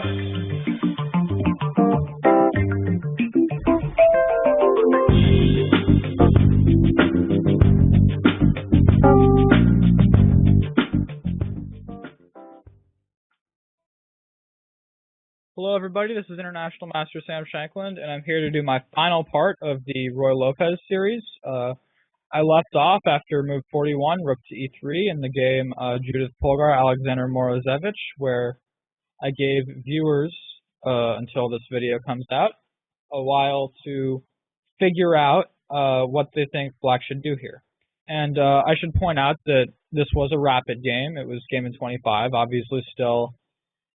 Hello everybody, this is International Master Sam Shankland, and I'm here to do my final part of the Ruy-Lopez series. I left off after move 41, rook to e3, in the game Judith Polgar-Alexander Morozevich, where I gave viewers, until this video comes out, a while to figure out what they think black should do here. And I should point out that this was a rapid game. It was game in 25, obviously still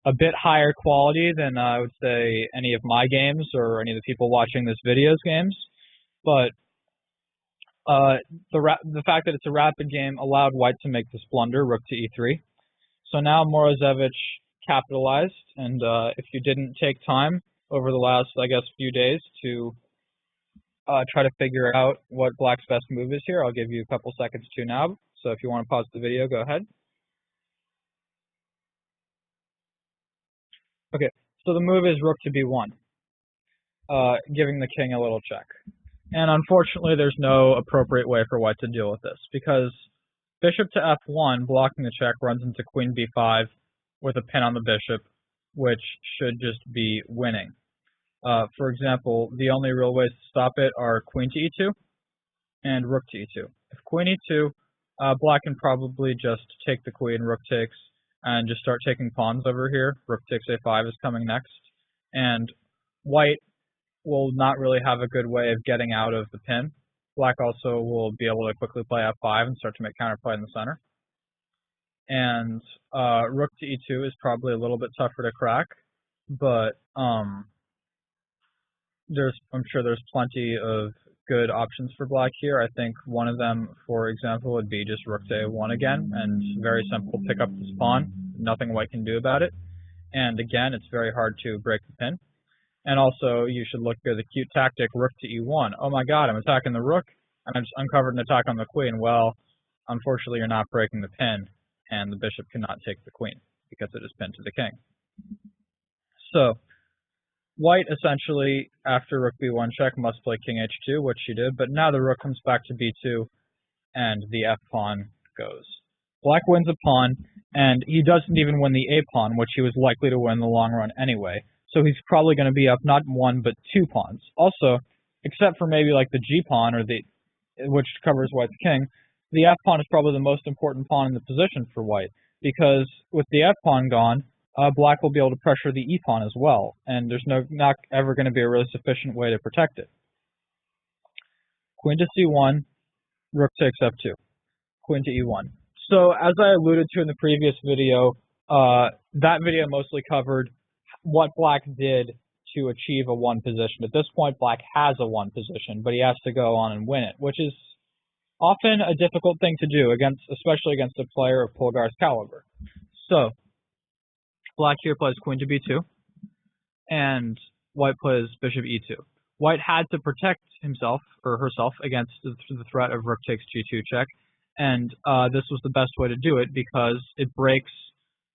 a bit higher quality than I would say any of my games or any of the people watching this video's games. But the fact that it's a rapid game allowed white to make this blunder, rook to e3. So now Morozevich capitalized, and if you didn't take time over the last, I guess, few days to try to figure out what black's best move is here, I'll give you a couple seconds to now. So if you want to pause the video, go ahead. Okay, so the move is rook to b1, giving the king a little check. And unfortunately, there's no appropriate way for white to deal with this, because bishop to f1, blocking the check, runs into queen b5 with a pin on the bishop, which should just be winning. For example, the only real ways to stop it are queen to e2 and rook to e2. If queen e2, black can probably just take the queen, rook takes, and just start taking pawns over here. Rook takes a5 is coming next. And white will not really have a good way of getting out of the pin. Black also will be able to quickly play f5 and start to make counterplay in the center. And rook to e2 is probably a little bit tougher to crack, but I'm sure there's plenty of good options for black here. I think one of them, for example, would be just rook to a1 again, and very simple, pick up this pawn. Nothing white can do about it. And again, it's very hard to break the pin. And also, you should look at the cute tactic, rook to e1. Oh my god, I'm attacking the rook, and I just uncovered an attack on the queen. Well, unfortunately, you're not breaking the pin, and the bishop cannot take the queen, because it is pinned to the king. So, white essentially, after rook b1 check, must play king h2, which she did, but now the rook comes back to b2, and the f-pawn goes. Black wins a pawn, and he doesn't even win the a-pawn, which he was likely to win in the long run anyway. So he's probably going to be up not one, but two pawns. Also, except for maybe like the g-pawn, or which covers white's king, the f-pawn is probably the most important pawn in the position for white, because with the f-pawn gone, black will be able to pressure the e-pawn as well, and there's not ever going to be a really sufficient way to protect it. Queen to c1, rook takes f2, queen to e1. So as I alluded to in the previous video, that video mostly covered what black did to achieve a 1 position. At this point, black has a 1 position, but he has to go on and win it, which is often a difficult thing to do, especially against a player of Polgar's caliber. So black here plays queen to b2, and white plays bishop e2. White had to protect himself, or herself, against the threat of rook takes g2 check, and this was the best way to do it because it breaks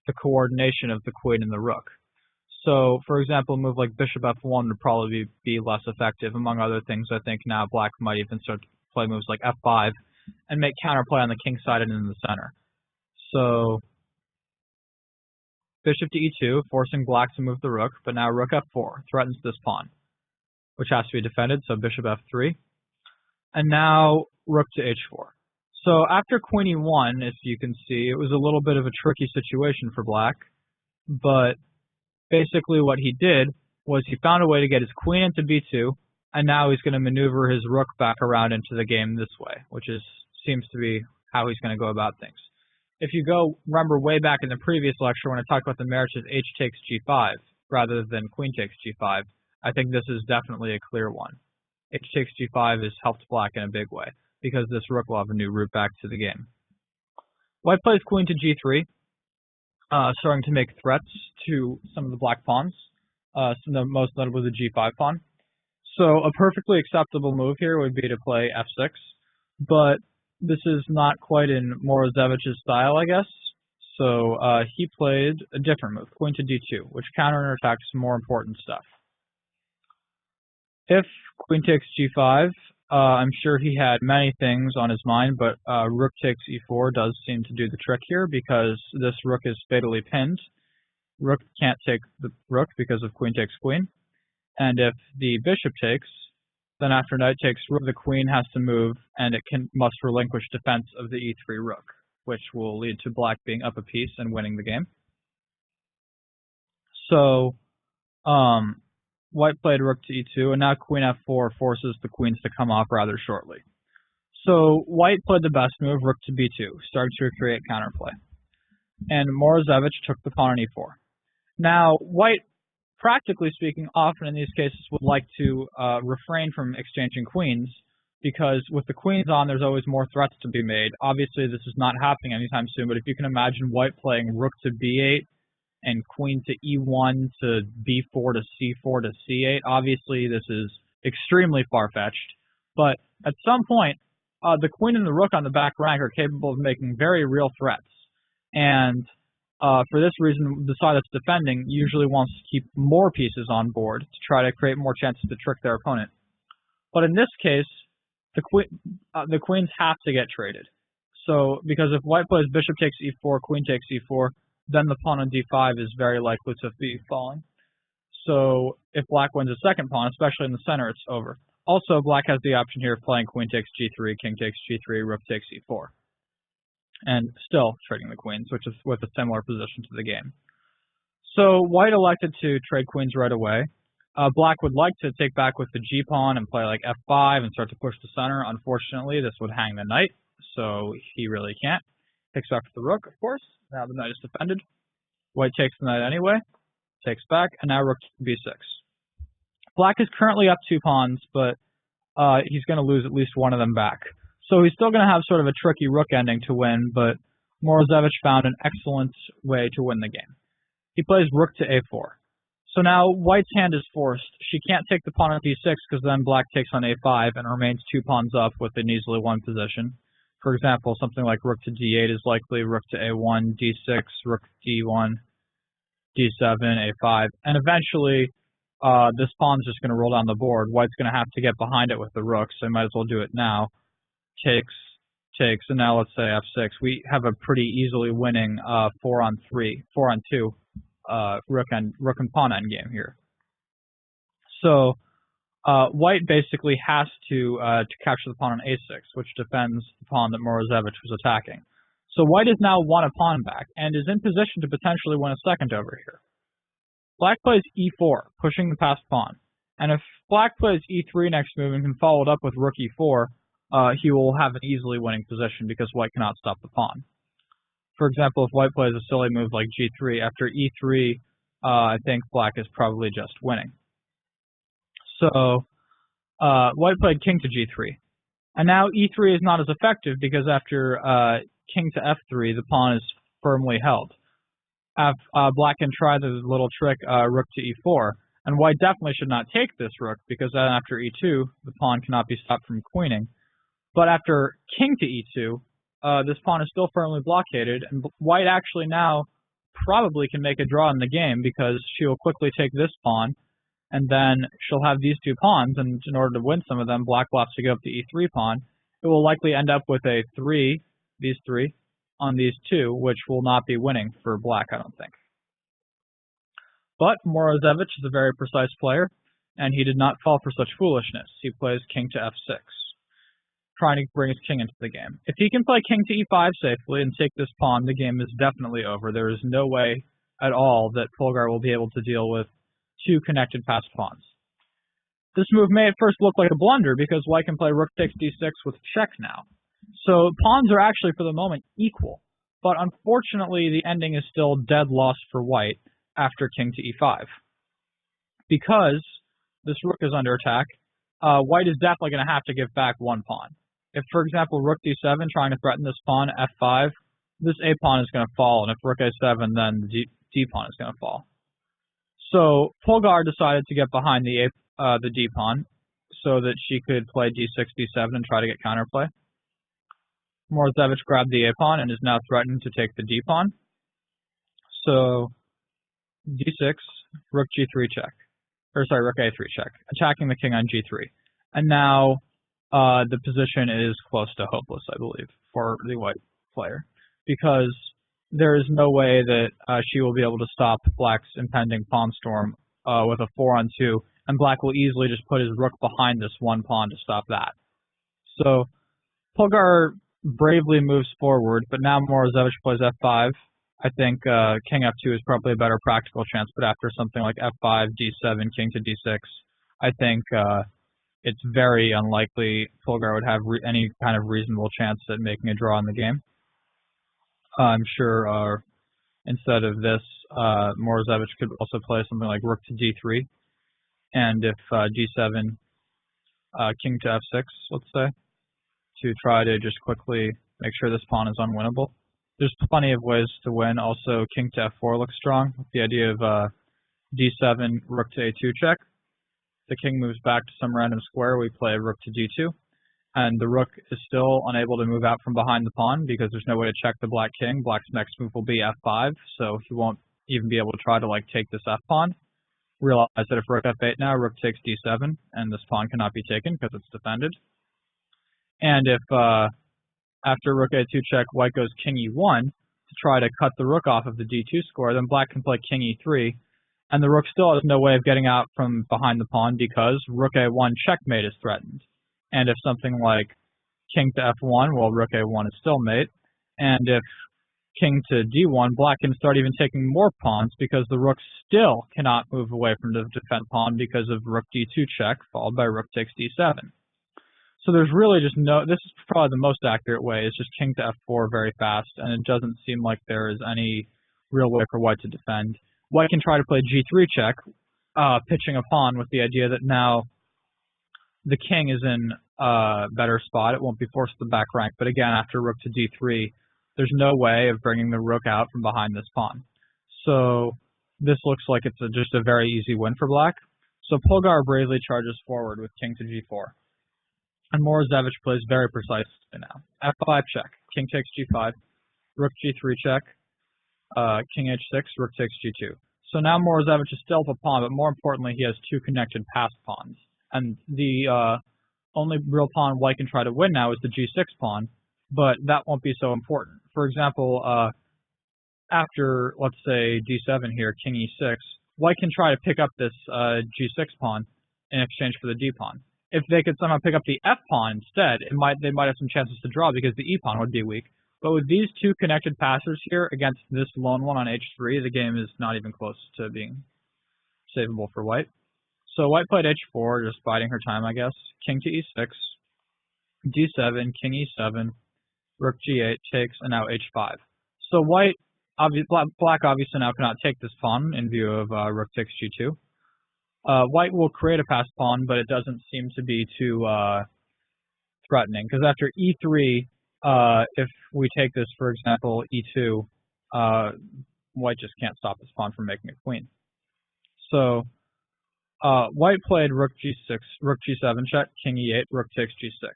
the coordination of the queen and the rook. So, for example, a move like bishop f1 would probably be less effective. Among other things, I think now black might even start to play moves like f5 and make counterplay on the king side and in the center. So, bishop to e2, forcing black to move the rook, but now rook f4 threatens this pawn, which has to be defended, so bishop f3. And now rook to h4. So after queen e1, if you can see, it was a little bit of a tricky situation for black, but basically what he did was he found a way to get his queen into b2, and now he's going to maneuver his rook back around into the game this way, which seems to be how he's going to go about things. If you remember way back in the previous lecture when I talked about the merits of h takes g5 rather than queen takes g5, I think this is definitely a clear one. H takes g5 has helped black in a big way, because this rook will have a new route back to the game. White plays queen to g3, starting to make threats to some of the black pawns, most notably the g5 pawn. So a perfectly acceptable move here would be to play f6, but this is not quite in Morozevich's style, I guess. So he played a different move, queen to d2, which counterattacks more important stuff. If queen takes g5, I'm sure he had many things on his mind, but rook takes e4 does seem to do the trick here because this rook is fatally pinned. Rook can't take the rook because of queen takes queen. And if the bishop takes, then after knight takes rook, the queen has to move, and it must relinquish defense of the e3 rook, which will lead to black being up a piece and winning the game. So white played rook to e2, and now queen f4 forces the queens to come off rather shortly. So white played the best move, rook to b2, starting to create counterplay. And Morozevich took the pawn on e4. Now, white, practically speaking, often in these cases would like to refrain from exchanging queens, because with the queens on, there's always more threats to be made. Obviously, this is not happening anytime soon, but if you can imagine white playing rook to b8 and queen to e1 to b4 to c4 to c8, obviously this is extremely far-fetched. But at some point, the queen and the rook on the back rank are capable of making very real threats. And for this reason, the side that's defending usually wants to keep more pieces on board to try to create more chances to trick their opponent. But in this case, the queens have to get traded. So, because if white plays bishop takes e4, queen takes e4, then the pawn on d5 is very likely to be falling. So, if black wins a second pawn, especially in the center, it's over. Also, black has the option here of playing queen takes g3, king takes g3, rook takes e4. And still trading the queens, which is with a similar position to the game. So white elected to trade queens right away. Black would like to take back with the g-pawn and play like f5 and start to push the center. Unfortunately, this would hang the knight, so he really can't. Takes back with the rook, of course. Now the knight is defended. White takes the knight anyway, takes back, and now rook b6. Black is currently up 2 pawns, but he's going to lose at least one of them back. So he's still going to have sort of a tricky rook ending to win, but Morozevich found an excellent way to win the game. He plays rook to a4. So now white's hand is forced. She can't take the pawn on d6 because then black takes on a5 and remains 2 pawns up with an easily won position. For example, something like rook to d8 is likely, rook to a1, d6, rook d1, d7, a5, and eventually this pawn's just going to roll down the board. White's going to have to get behind it with the rook, so might as well do it now. Takes, and now let's say f6. We have a pretty easily winning 4-on-2 rook and pawn endgame here. So white basically has to capture the pawn on a6, which defends the pawn that Morozevich was attacking. So white has now won a pawn back and is in position to potentially win a second over here. Black plays e4, pushing the passed pawn. And if black plays e3 next move and can follow it up with rook e4, he will have an easily winning position because white cannot stop the pawn. For example, if white plays a silly move like g3, after e3, I think black is probably just winning. So white played king to g3. And now e3 is not as effective because after king to f3, the pawn is firmly held. Black can try the little trick rook to e4. And white definitely should not take this rook because then after e2, the pawn cannot be stopped from queening. But after king to e2, this pawn is still firmly blockaded, and white actually now probably can make a draw in the game because she will quickly take this pawn, and then she'll have these 2 pawns, and in order to win some of them, black will have to give up the e3 pawn. It will likely end up with a 3, these 3, on these 2, which will not be winning for black, I don't think. But Morozevich is a very precise player, and he did not fall for such foolishness. He plays king to f6. Trying to bring his king into the game. If he can play king to e5 safely and take this pawn, the game is definitely over. There is no way at all that Polgar will be able to deal with 2 connected passed pawns. This move may at first look like a blunder because white can play rook takes d6 with check now. So pawns are actually for the moment equal, but unfortunately the ending is still dead loss for white after king to e5. Because this rook is under attack, white is definitely going to have to give back 1 pawn. If, for example, rook d7 trying to threaten this pawn, f5, this a pawn is going to fall, and if rook a7, then the d pawn is going to fall. So Polgar decided to get behind the d pawn so that she could play d6, d7 and try to get counterplay. Morozevich grabbed the a pawn and is now threatening to take the d pawn. So d6, rook g3 check. Rook a3 check, attacking the king on g3. And now the position is close to hopeless, I believe, for the white player, because there is no way that she will be able to stop black's impending pawn storm with a 4-on-2, and black will easily just put his rook behind this one pawn to stop that. So Polgar bravely moves forward, but now Morozevich plays f5. I think king f2 is probably a better practical chance, but after something like f5, d7, king to d6, I think it's very unlikely Polgar would have any kind of reasonable chance at making a draw in the game. I'm sure instead of this, Morozevich could also play something like rook to d3, and if d7, king to f6, let's say, to try to just quickly make sure this pawn is unwinnable. There's plenty of ways to win. Also, king to f4 looks strong. The idea of d7, rook to a2 check. The king moves back to some random square. We play rook to d2. And the rook is still unable to move out from behind the pawn because there's no way to check the black king. Black's next move will be f5, so he won't even be able to try to take this f pawn. Realize that if rook f8 now, rook takes d7, and this pawn cannot be taken because it's defended. And if after rook a2 check, white goes king e1 to try to cut the rook off of the d2 square, then black can play king e3, and the rook still has no way of getting out from behind the pawn because rook a1 checkmate is threatened. And if something like king to f1, well, rook a1 is still mate, and if king to d1, black can start even taking more pawns because the rook still cannot move away from the defend pawn because of rook d2 check, followed by rook takes d7. So there's really just this is probably the most accurate way, is just king to f4 very fast, and it doesn't seem like there is any real way for white to defend. White can try to play g3 check, pitching a pawn with the idea that now the king is in a better spot. It won't be forced to the back rank, but again, after rook to d3, there's no way of bringing the rook out from behind this pawn. So this looks like it's just a very easy win for black. So Polgar bravely charges forward with king to g4. And Morozevich plays very precisely now. f5 check, king takes g5, rook g3 check, king h6, rook takes g2. So now Morozevich is still up a pawn, but more importantly, he has two connected passed pawns. And the only real pawn white can try to win now is the g6 pawn, but that won't be so important. For example, after, let's say, d7 here, king e6, white can try to pick up this g6 pawn in exchange for the d pawn. If they could somehow pick up the f pawn instead, they might have some chances to draw because the e pawn would be weak. But with these two connected passers here against this lone one on h3, the game is not even close to being savable for white. So white played h4, just biding her time, I guess. King to e6, d7, king e7, rook g8 takes, and now h5. So black obviously now cannot take this pawn in view of rook takes g2. White will create a passed pawn, but it doesn't seem to be too threatening, because after e3, if we take this, for example, e2, white just can't stop this pawn from making a queen. So white played rook g6, rook g7 check, king e8, rook takes g6.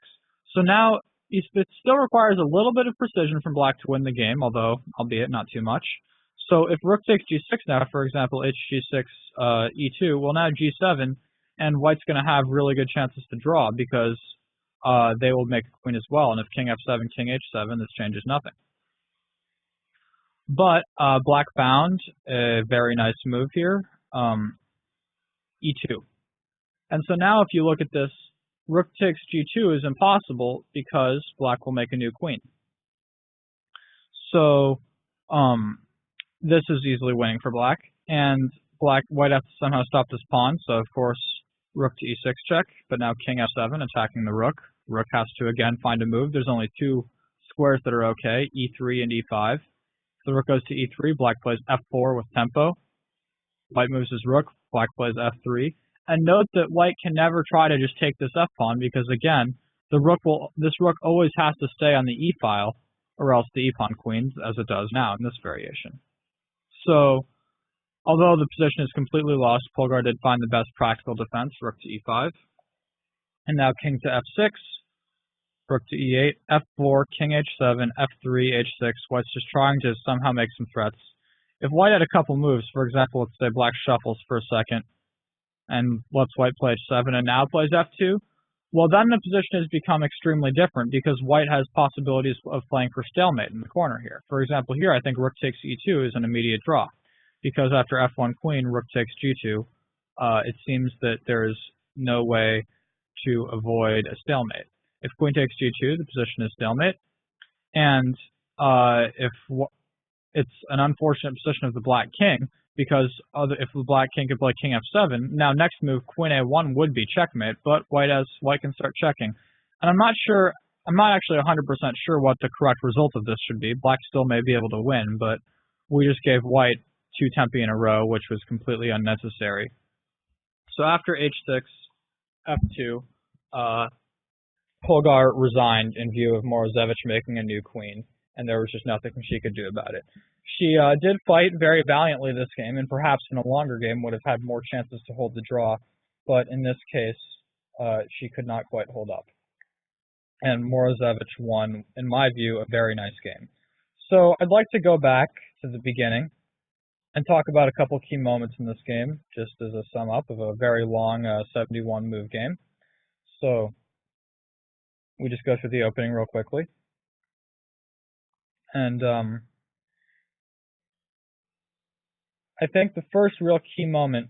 So now it still requires a little bit of precision from black to win the game, although, albeit not too much. So if rook takes g6 now, for example, hg6, e2, well now g7, and white's going to have really good chances to draw because they will make a queen as well. And if king f7, king h7, this changes nothing. But black found a very nice move here, e2. And so now if you look at this, rook takes g2 is impossible because black will make a new queen. So this is easily winning for black, and white has to somehow stop this pawn, so of course rook to e6 check, but now king f7 attacking the rook. Rook has to again find a move. There's only two squares that are okay, e3 and e5. The rook goes to e3, black plays f4 with tempo. White moves his rook, black plays f3. And note that white can never try to just take this f pawn because again, this rook always has to stay on the e file, or else the e pawn queens, as it does now in this variation. So, although the position is completely lost, Polgar did find the best practical defense, rook to e5. And now king to f6, rook to e8, f4, king h7, f3, h6. White's just trying to somehow make some threats. If white had a couple moves, for example, let's say black shuffles for a second, and lets white play h7 and now plays f2, well, then the position has become extremely different because white has possibilities of playing for stalemate in the corner here. For example, here I think rook takes e2 is an immediate draw because after f1 queen, rook takes g2, it seems that there's no way to avoid a stalemate. If queen takes g2, the position is stalemate, and it's an unfortunate position of the black king, because if the black king could play king f7, now next move, queen a1 would be checkmate, but white can start checking. And I'm not actually 100% sure what the correct result of this should be. Black still may be able to win, but we just gave white 2 tempi in a row, which was completely unnecessary. So after h6, f2, Polgar resigned in view of Morozevich making a new queen, and there was just nothing she could do about it. She did fight very valiantly this game, and perhaps in a longer game would have had more chances to hold the draw, but in this case, she could not quite hold up. And Morozevich won, in my view, a very nice game. So I'd like to go back to the beginning and talk about a couple key moments in this game, just as a sum up of a very long 71 move game. So we just go through the opening real quickly. And I think the first real key moment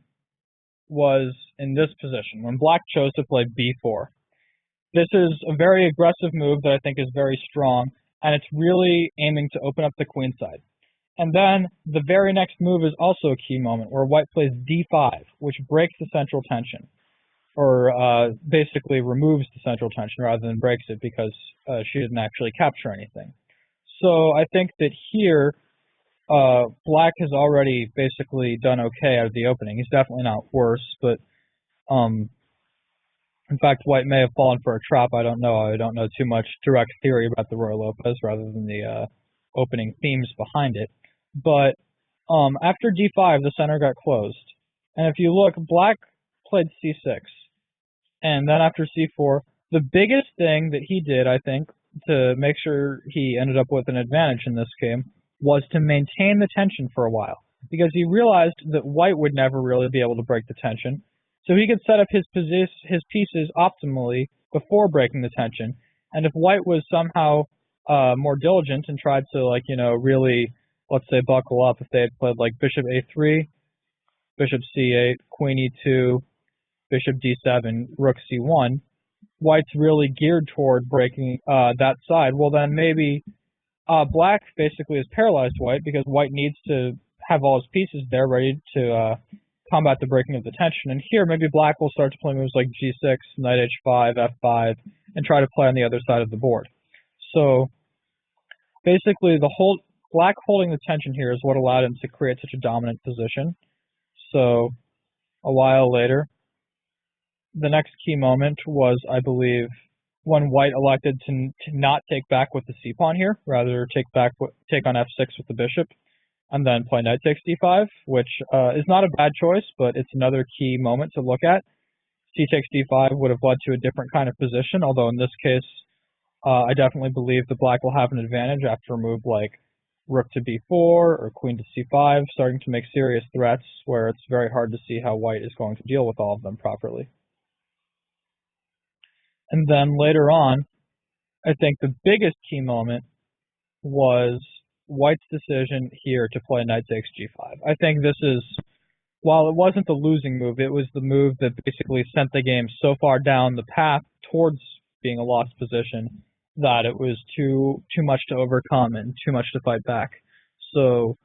was in this position, when black chose to play b4. This is a very aggressive move that I think is very strong, and it's really aiming to open up the queen side. And then the very next move is also a key moment, where white plays d5, which breaks the central tension, or basically removes the central tension rather than breaks it, because she didn't actually capture anything. So I think that here, black has already basically done okay out of the opening. He's definitely not worse, but in fact, white may have fallen for a trap. I don't know. I don't know too much direct theory about the Ruy-Lopez rather than the opening themes behind it. But after d5, the center got closed. And if you look, black played c6. And then after c4, the biggest thing that he did, I think, to make sure he ended up with an advantage in this game was to maintain the tension for a while, because he realized that white would never really be able to break the tension. So he could set up his pieces optimally before breaking the tension. And if white was somehow more diligent and tried to, really, let's say, buckle up, if they had played like bishop a3, bishop c8, queen e2, bishop d7, rook c1, white's really geared toward breaking that side, well then maybe black basically has paralyzed white, because white needs to have all his pieces there ready to combat the breaking of the tension. And here maybe black will start to play moves like g6, knight h5, f5, and try to play on the other side of the board. So basically black holding the tension here is what allowed him to create such a dominant position. So a while later, the next key moment was, I believe, when white elected to not take back with the c-pawn here, rather take on f6 with the bishop, and then play knight takes d5, which is not a bad choice, but it's another key moment to look at. C takes d5 would have led to a different kind of position, although in this case, I definitely believe that black will have an advantage after a move like rook to b4 or queen to c5, starting to make serious threats where it's very hard to see how white is going to deal with all of them properly. And then later on, I think the biggest key moment was white's decision here to play knight takes g5. I think this is, while it wasn't the losing move, it was the move that basically sent the game so far down the path towards being a lost position that it was too much to overcome and too much to fight back. So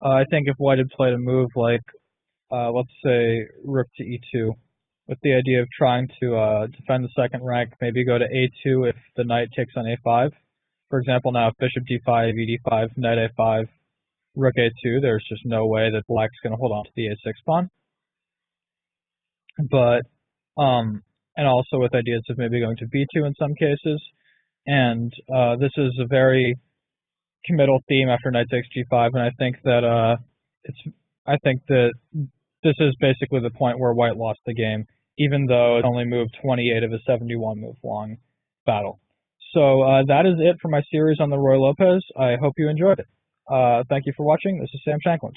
I think if white had played a move like, let's say, rook to e2, with the idea of trying to defend the second rank, maybe go to a2 if the knight takes on a5. For example, now if bishop d5, e d5, knight a5, rook a2, there's just no way that black's going to hold on to the a6 pawn. But, and also with ideas of maybe going to b2 in some cases. And this is a very committal theme after knight takes g5, and I think that this is basically the point where white lost the game, even though it only moved 28 of a 71 move long battle. So that is it for my series on the Ruy-Lopez. I hope you enjoyed it. Thank you for watching. This is Sam Shankland.